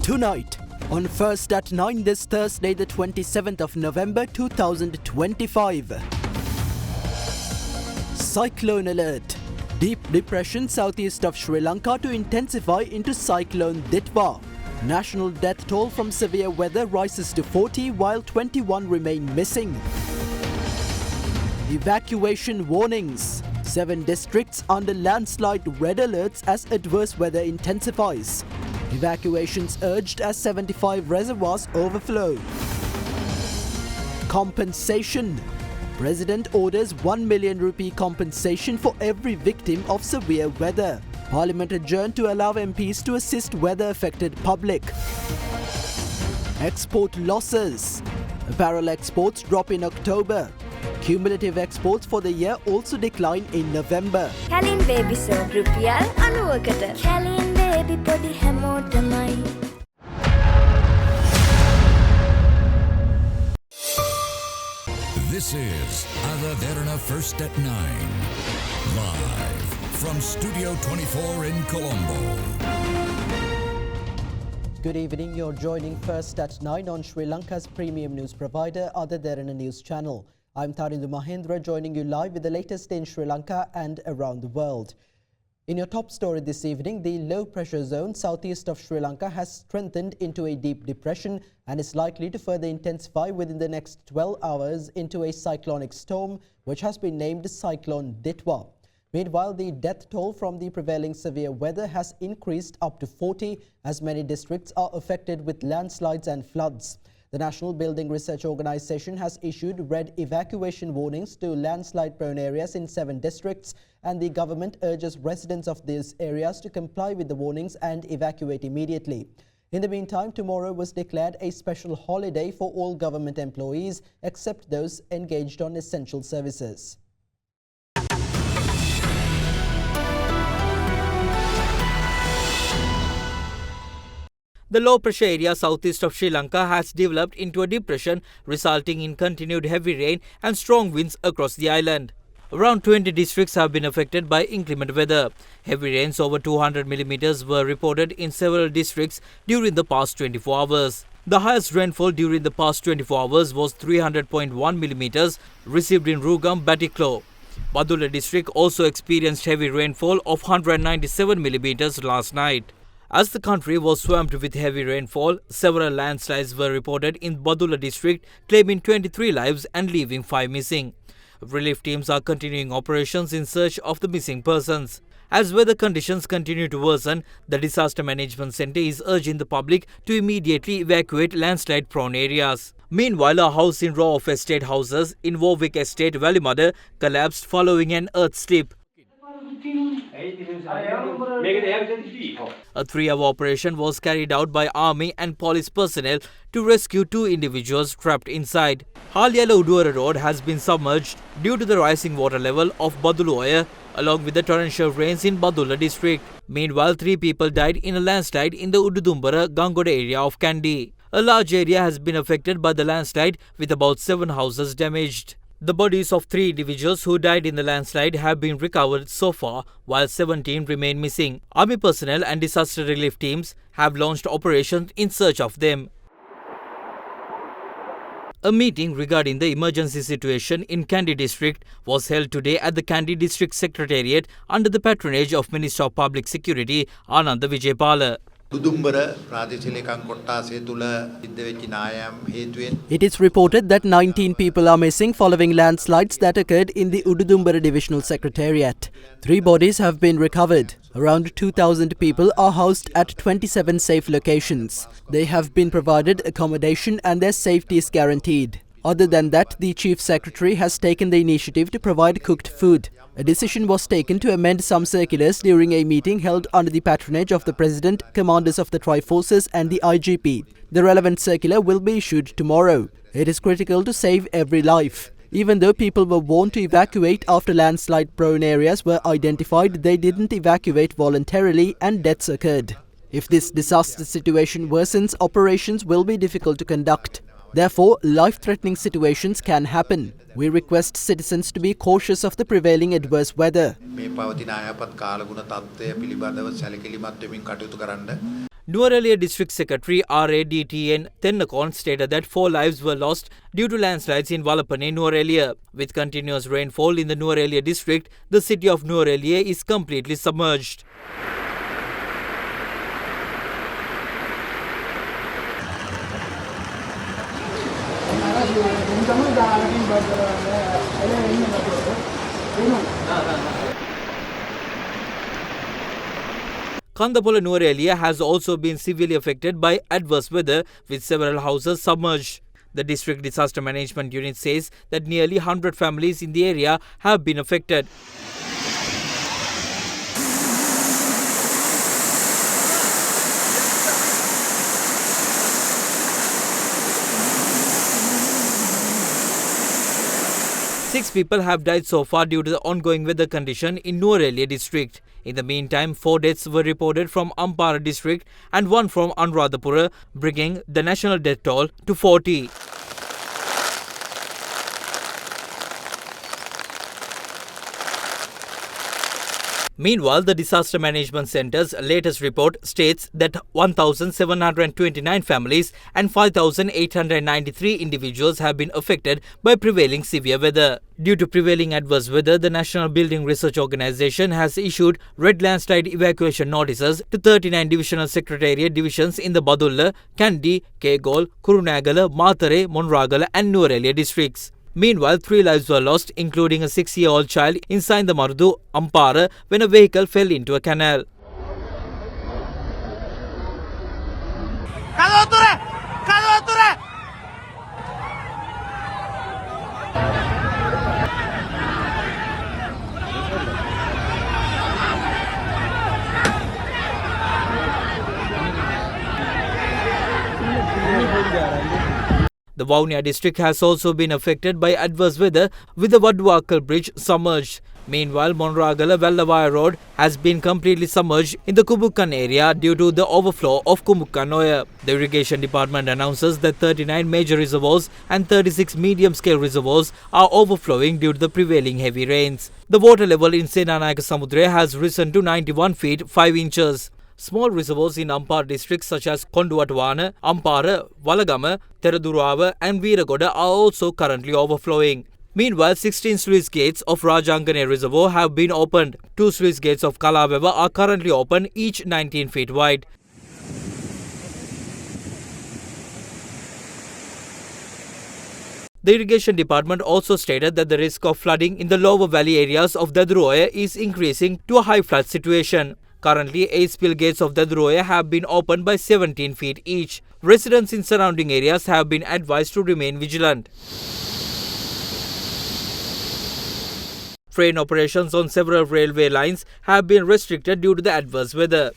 Tonight, on First at 9 this Thursday the 27th of November 2025. Cyclone alert. Deep depression southeast of Sri Lanka to intensify into Cyclone Ditwah. National death toll from severe weather rises to 40 while 21 remain missing. Evacuation warnings. 7 districts under landslide red alerts as adverse weather intensifies. Evacuations urged as 75 reservoirs overflow. Compensation. President orders 1 million rupee compensation for every victim of severe weather. Parliament adjourned to allow MPs to assist weather-affected public. Export losses. Apparel exports drop in October. Cumulative exports for the year also decline in November. Kalin baby soap rupial 90කට. Kalin baby podi හැමෝටමයි. This is Derana First at 9. Live from Studio 24 in Colombo. Good evening, you're joining First at 9 on Sri Lanka's premium news provider, Derana News Channel. I'm Tarindu Mahendra joining you live with the latest in Sri Lanka and around the world. In your top story this evening, the low pressure zone southeast of Sri Lanka has strengthened into a deep depression and is likely to further intensify within the next 12 hours into a cyclonic storm, which has been named Cyclone Ditwah. Meanwhile, the death toll from the prevailing severe weather has increased up to 40 as many districts are affected with landslides and floods. The National Building Research Organisation has issued red evacuation warnings to landslide-prone areas in 7 districts, and the government urges residents of these areas to comply with the warnings and evacuate immediately. In the meantime, tomorrow was declared a special holiday for all government employees except those engaged on essential services. The low-pressure area southeast of Sri Lanka has developed into a depression, resulting in continued heavy rain and strong winds across the island. Around 20 districts have been affected by inclement weather. Heavy rains over 200 millimeters were reported in several districts during the past 24 hours. The highest rainfall during the past 24 hours was 300.1 millimeters received in Rugam, Batiklo. Badula district also experienced heavy rainfall of 197 millimeters last night. As the country was swamped with heavy rainfall, several landslides were reported in Badula district, claiming 23 lives and leaving 5 missing. Relief teams are continuing operations in search of the missing persons. As weather conditions continue to worsen, the Disaster Management Centre is urging the public to immediately evacuate landslide-prone areas. Meanwhile, a house in row of estate houses in Warwick Estate, Valimada, collapsed following an earth slip. A 3-hour operation was carried out by army and police personnel to rescue 2 individuals trapped inside. Halyala Udwara Road has been submerged due to the rising water level of Baduluoya along with the torrential rains in Badula district. Meanwhile, 3 people died in a landslide in the Ududumbara Gangoda area of Kandy. A large area has been affected by the landslide with about 7 houses damaged. The bodies of 3 individuals who died in the landslide have been recovered so far, while 17 remain missing. Army personnel and disaster relief teams have launched operations in search of them. A meeting regarding the emergency situation in Kandy district was held today at the Kandy district secretariat under the patronage of Minister of Public Security Ananda Vijaypala. It is reported that 19 people are missing following landslides that occurred in the Ududumbara Divisional Secretariat. 3 bodies have been recovered. Around 2,000 people are housed at 27 safe locations. They have been provided accommodation and their safety is guaranteed. Other than that, the Chief Secretary has taken the initiative to provide cooked food. A decision was taken to amend some circulars during a meeting held under the patronage of the President, commanders of the Tri-Forces and the IGP. The relevant circular will be issued tomorrow. It is critical to save every life. Even though people were warned to evacuate after landslide-prone areas were identified, they didn't evacuate voluntarily and deaths occurred. If this disaster situation worsens, operations will be difficult to conduct. Therefore, life-threatening situations can happen. We request citizens to be cautious of the prevailing adverse weather. Nuwara District Secretary RADTN Tennakon stated that 4 lives were lost due to landslides in Walapane, Nuwara. With continuous rainfall in the Nuwara district, the city of Nuwara is completely submerged. Kandapola Nuwara has also been severely affected by adverse weather, with several houses submerged. The district disaster management unit says that nearly 100 families in the area have been affected. Six people have died so far due to the ongoing weather condition in Nuwara district. In the meantime, 4 deaths were reported from Ampara district and 1 from Anuradhapura, bringing the national death toll to 40. Meanwhile, the Disaster Management Centre's latest report states that 1,729 families and 5,893 individuals have been affected by prevailing severe weather. Due to prevailing adverse weather, the National Building Research Organisation has issued red landslide evacuation notices to 39 divisional secretariat divisions in the Badulla, Kandy, Kegol, Kurunagala, Mathare, Monragala and Nuwara districts. Meanwhile, 3 lives were lost, including a 6-year-old child in Saindamardu, Ampara, when a vehicle fell into a canal. The Vaunia district has also been affected by adverse weather, with the Vadwakal bridge submerged. Meanwhile, Monragala Vellavaya road has been completely submerged in the Kumukkan area due to the overflow of Kumukkan Noya. The irrigation department announces that 39 major reservoirs and 36 medium-scale reservoirs are overflowing due to the prevailing heavy rains. The water level in Senanayaka Samudra has risen to 91 feet 5 inches. Small reservoirs in Ampara districts such as Konduwatwana, Ampara, Walagama, Teradurawa and Veeragoda are also currently overflowing. Meanwhile, 16 sluice gates of Rajangane Reservoir have been opened. 2 sluice gates of Kalaweva are currently open, each 19 feet wide. The irrigation department also stated that the risk of flooding in the lower valley areas of Dadroya is increasing to a high flood situation. Currently, 8 spill gates of Dadroya have been opened by 17 feet each. Residents in surrounding areas have been advised to remain vigilant. Train operations on several railway lines have been restricted due to the adverse weather.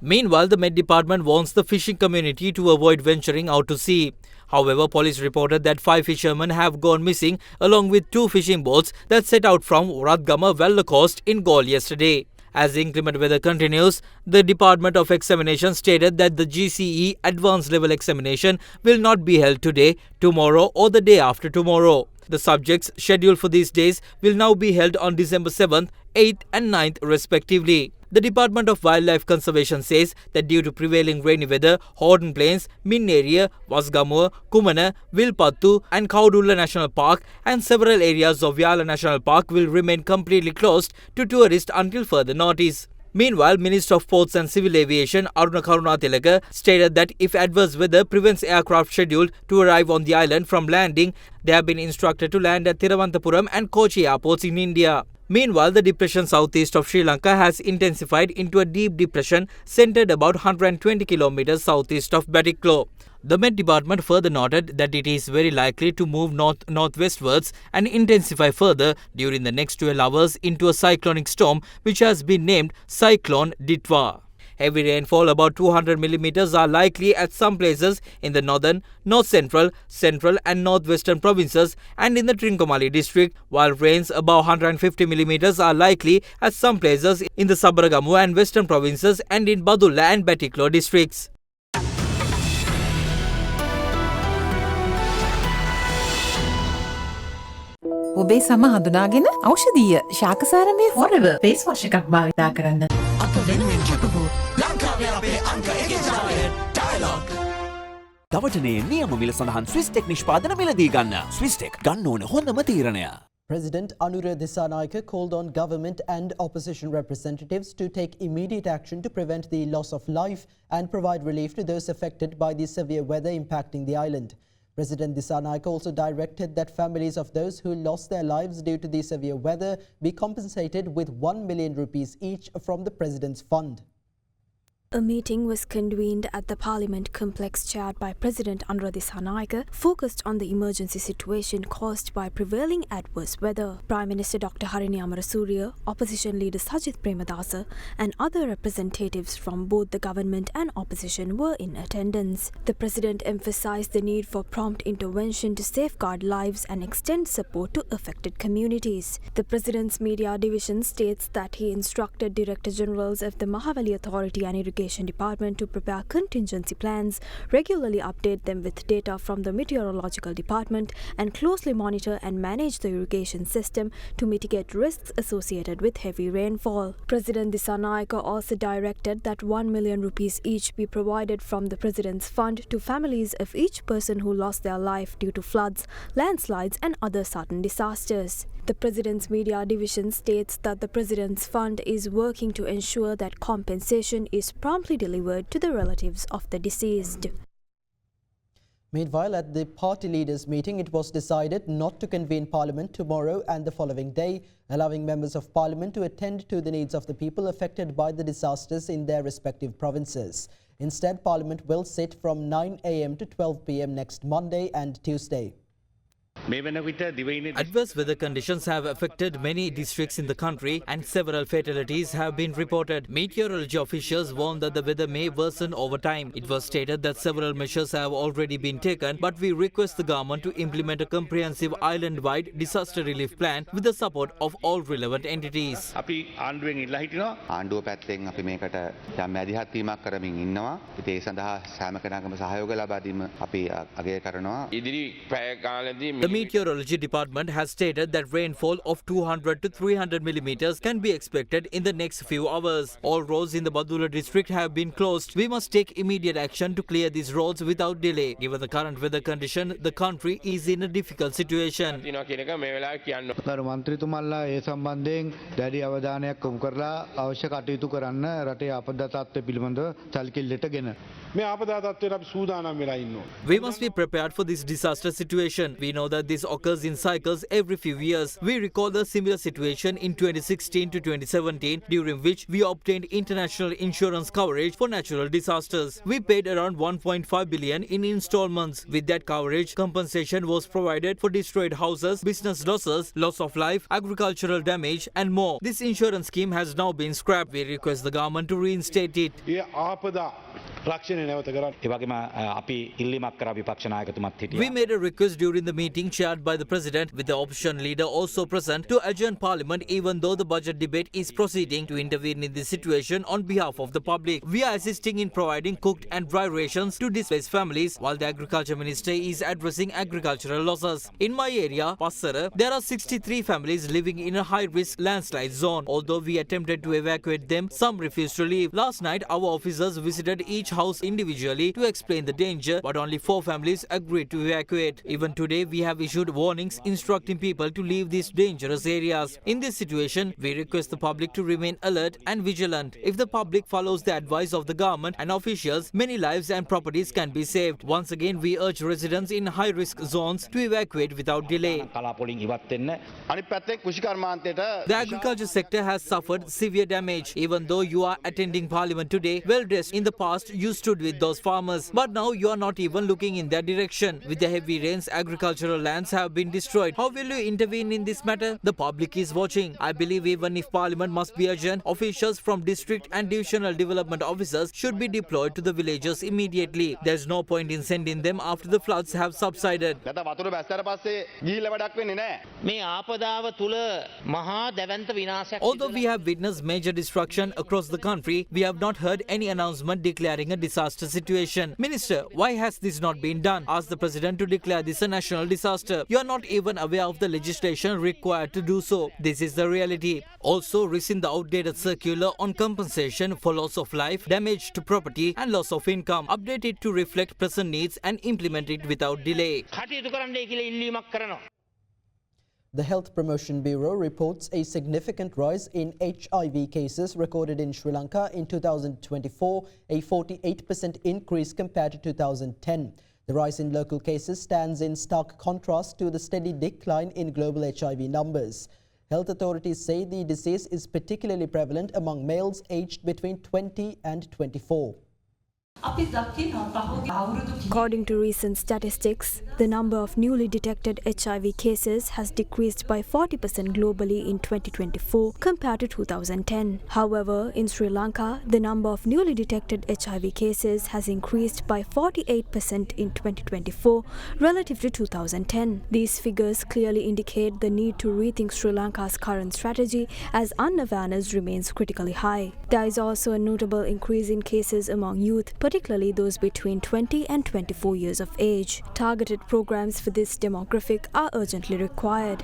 Meanwhile, the Met Department warns the fishing community to avoid venturing out to sea. However, police reported that 5 fishermen have gone missing along with 2 fishing boats that set out from Radgama Vella coast in Gaul yesterday. As the inclement weather continues, the Department of Examination stated that the GCE Advanced Level Examination will not be held today, tomorrow or the day after tomorrow. The subjects scheduled for these days will now be held on December 7th, 8th and 9th respectively. The Department of Wildlife Conservation says that due to prevailing rainy weather, Horden Plains, Min area, Wasgamua, Kumana, Vilpattu and Kaudulla National Park and several areas of Yala National Park will remain completely closed to tourists until further notice. Meanwhile, Minister of Ports and Civil Aviation Aruna Karunatilaka stated that if adverse weather prevents aircraft scheduled to arrive on the island from landing, they have been instructed to land at Thiruvananthapuram and Kochi airports in India. Meanwhile, the depression southeast of Sri Lanka has intensified into a deep depression centered about 120 kilometers southeast of Batiklo. The Met Department further noted that it is very likely to move north-northwestwards and intensify further during the next 12 hours into a cyclonic storm which has been named Cyclone Ditwah. Heavy rainfall about 200 millimeters are likely at some places in the northern, north-central, central and northwestern provinces and in the Trincomalee district, while rains above 150 millimeters are likely at some places in the Sabaragamu and western provinces and in Badulla and Batiklo districts. ඔබේ සම හඳුනාගෙන ඖෂධීය ශාකසාරමේ forever face wash එකක් භාවිතා කරන්න. අප වෙනුවෙන් කැපවූ ලංකාවේ අපේ අංක 1 ජාලය දවටනේ නියම මිල සඳහන් ස්විස්ටෙක් නිෂ්පාදන මිලදී ගන්න. ස්විස්ටෙක් ගන්න ඕන හොඳම තීරණය. President Anura Dissanayake called on government and opposition representatives to take immediate action to prevent the loss of life and provide relief to those affected by the severe weather impacting the island. President Dissanayake also directed that families of those who lost their lives due to the severe weather be compensated with 1 million rupees each from the President's fund. A meeting was convened at the Parliament complex chaired by President Anura Dissanayake, focused on the emergency situation caused by prevailing adverse weather. Prime Minister Dr. Harini Amarasuriya, Opposition Leader Sajith Premadasa and other representatives from both the government and opposition were in attendance. The President emphasised the need for prompt intervention to safeguard lives and extend support to affected communities. The President's media division states that he instructed Director Generals of the Mahawali Authority and Irrigation Department to prepare contingency plans, regularly update them with data from the Meteorological Department, and closely monitor and manage the irrigation system to mitigate risks associated with heavy rainfall. President Dissanayake also directed that 1 million rupees each be provided from the President's fund to families of each person who lost their life due to floods, landslides and other sudden disasters. The President's media division states that the President's fund is working to ensure that compensation is promptly delivered to the relatives of the deceased. Meanwhile, at the party leaders' meeting, it was decided not to convene Parliament tomorrow and the following day, allowing members of Parliament to attend to the needs of the people affected by the disasters in their respective provinces. Instead, Parliament will sit from 9 a.m. to 12 p.m. next Monday and Tuesday. Adverse weather conditions have affected many districts in the country and several fatalities have been reported. Meteorology officials warn that the weather may worsen over time. It was stated that several measures have already been taken, but we request the government to implement a comprehensive island-wide disaster relief plan with the support of all relevant entities. ආණ්ඩුව පැත්තෙන් අපි මේකට යම් මැදිහත් වීමක් කරමින් ඉන්නවා. ඉතින් ඒ සඳහා සෑම කෙනාගේම සහයෝගය ලබා දීම අපි අගය කරනවා. ඉදිරි පැය කාලෙදී The Meteorology Department has stated that rainfall of 200 to 300 millimeters can be expected in the next few hours. All roads in the Badula district have been closed. We must take immediate action to clear these roads without delay. Given the current weather condition, the country is in a difficult situation. ගරු මන්ත්‍රීතුමල්ලා ඒ සම්බන්ධයෙන් දැඩි අවධානයක් යොමු කරලා අවශ්‍ය කටයුතු කරන්න රටේ ආපදා තත්ත්වය පිළිබඳව සැලකිල්ලට ගෙන. මේ ආපදා තත්ත්වයට අපි සූදානම් වෙලා ඉන්නවා. We must be prepared for this disaster situation. We know that this occurs in cycles every few years. We recall the similar situation in 2016 to 2017, during which we obtained international insurance coverage for natural disasters. We paid around 1.5 billion in installments. With that coverage, compensation was provided for destroyed houses, business losses, loss of life, agricultural damage and more. This insurance scheme has now been scrapped. We request the government to reinstate it. We made a request during the meeting chaired by the President, with the opposition leader also present, to adjourn Parliament even though the budget debate is proceeding, to intervene in this situation on behalf of the public. We are assisting in providing cooked and dry rations to displaced families, while the Agriculture Minister is addressing agricultural losses. In my area, Passara, there are 63 families living in a high-risk landslide zone. Although we attempted to evacuate them, some refused to leave. Last night, our officers visited each house individually to explain the danger, but only 4 families agreed to evacuate. Even today, we have issued warnings instructing people to leave these dangerous areas. In this situation, we request the public to remain alert and vigilant. If the public follows the advice of the government and officials, many lives and properties can be saved. Once again, we urge residents in high-risk zones to evacuate without delay. The agriculture sector has suffered severe damage. Even though you are attending Parliament today, well dressed, in the past you stood with those farmers, but now you are not even looking in their direction. With the heavy rains, agricultural lands have been destroyed. How will you intervene in this matter? The public is watching. I believe even if Parliament must be adjourned, officials from district and divisional development officers should be deployed to the villages immediately. There is no point in sending them after the floods have subsided. Although we have witnessed major destruction across the country, we have not heard any announcement declaring a disaster situation. Minister, why has this not been done? Asked the President to declare this a national disaster. You are not even aware of the legislation required to do so. This is the reality. Also, rescind the outdated circular on compensation for loss of life, damage to property and loss of income. Update it to reflect present needs and implement it without delay. The Health Promotion Bureau reports a significant rise in HIV cases recorded in Sri Lanka in 2024, a 48% increase compared to 2010. The rise in local cases stands in stark contrast to the steady decline in global HIV numbers. Health authorities say the disease is particularly prevalent among males aged between 20 and 24. According to recent statistics, the number of newly detected HIV cases has decreased by 40% globally in 2024 compared to 2010. However, in Sri Lanka, the number of newly detected HIV cases has increased by 48% in 2024 relative to 2010. These figures clearly indicate the need to rethink Sri Lanka's current strategy as unawareness remains critically high. There is also a notable increase in cases among youth, particularly those between 20 and 24 years of age. Targeted programs for this demographic are urgently required.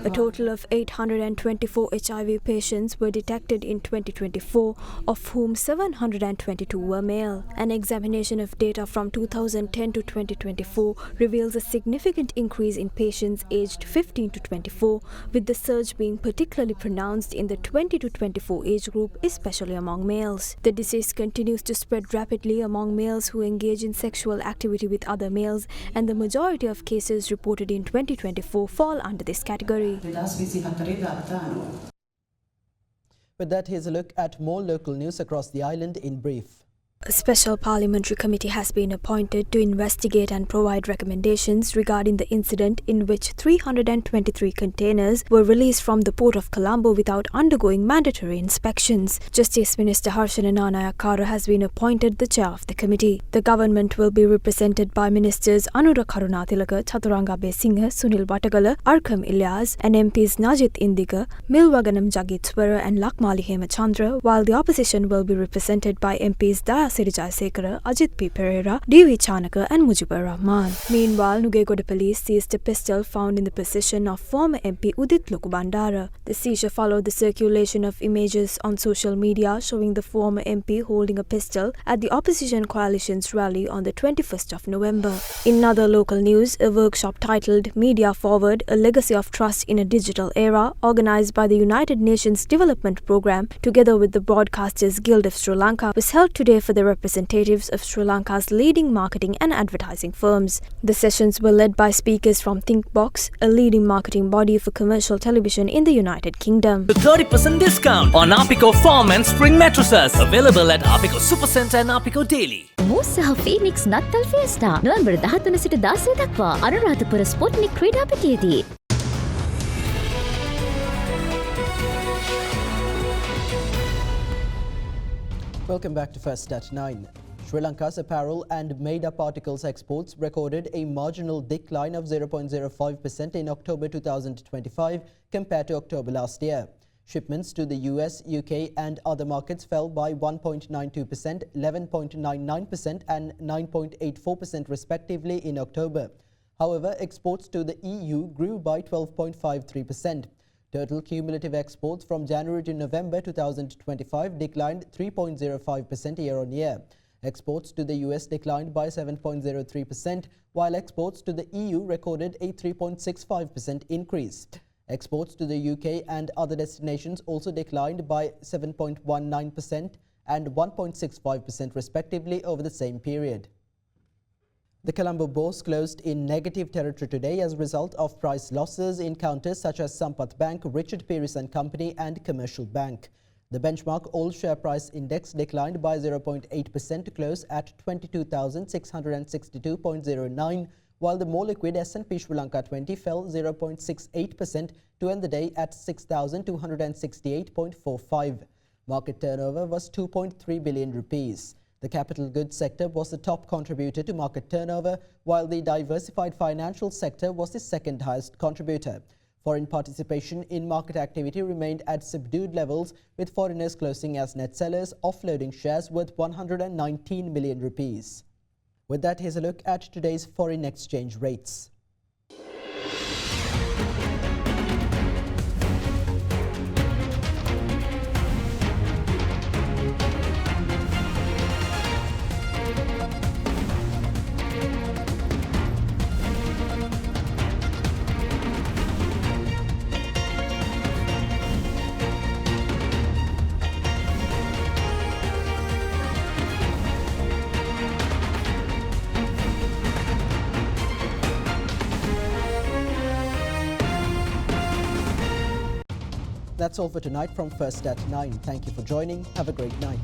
A total of 824 HIV patients were detected in 2024, of whom 722 were male. An examination of data from 2010 to 2024 reveals a significant increase in patients aged 15 to 24, with the surge being particularly pronounced in the 20 to 24 age group, especially among males. The disease continues to spread rapidly among males who engage in sexual activity with other males, and the majority of cases reported in 2024 fall under this category. With that, here's a look at more local news across the island in brief. A special parliamentary committee has been appointed to investigate and provide recommendations regarding the incident in which 323 containers were released from the port of Colombo without undergoing mandatory inspections. Justice Minister Harshana Nanayakara has been appointed the chair of the committee. The government will be represented by Ministers Anura Karunatilaka, Chaturanga Besingha, Sunil Watagala, Arkam Ilyas, and MPs Najit Indiga, Milwaganam Jagitswara and Lakmali Hemachandra, while the opposition will be represented by MPs Daya Sirijasekara, Ajit P. Pereira, D.V. Chanaka and Mujibur Rahman. Meanwhile, Nugegoda police seized a pistol found in the possession of former MP Udit Lokubandara. The seizure followed the circulation of images on social media showing the former MP holding a pistol at the opposition coalition's rally on the 21st of November. In other local news, a workshop titled Media Forward, A Legacy of Trust in a Digital Era, organized by the United Nations Development Programme together with the Broadcasters Guild of Sri Lanka, was held today for the representatives of Sri Lanka's leading marketing and advertising firms. The sessions were led by speakers from Thinkbox, a leading marketing body for commercial television in the United Kingdom. The 30% discount on Arpico Form and Spring mattresses, available at Arpico Supercenter and Arpico Daily. Musa Phoenix Nattal Fiesta November 13 සිට 16 දක්වා අනුරාධපුර ස්පොට්නික් ක්‍රීඩා පිටියේදී. Welcome back to First at 9. Sri Lanka's apparel and made-up articles exports recorded a marginal decline of 0.05% in October 2025 compared to October last year. Shipments to the US, UK and other markets fell by 1.92%, 11.99% and 9.84% respectively in October. However, exports to the EU grew by 12.53%. Total cumulative exports from January to November 2025 declined 3.05% year-on-year. Exports to the US declined by 7.03%, while exports to the EU recorded a 3.65% increase. Exports to the UK and other destinations also declined by 7.19% and 1.65% respectively over the same period. The Colombo Bourse closed in negative territory today as a result of price losses in counters such as Sampath Bank, Richard Pearce & Company and Commercial Bank. The benchmark all-share price index declined by 0.8% to close at 22,662.09, while the more liquid S&P Sri Lanka 20 fell 0.68% to end the day at 6,268.45. Market turnover was 2.3 billion rupees. The capital goods sector was the top contributor to market turnover, while the diversified financial sector was the second highest contributor. Foreign participation in market activity remained at subdued levels, with foreigners closing as net sellers, offloading shares worth 119 million rupees. With that, here's a look at today's foreign exchange rates. That's all for tonight from First at 9. Thank you for joining. Have a great night.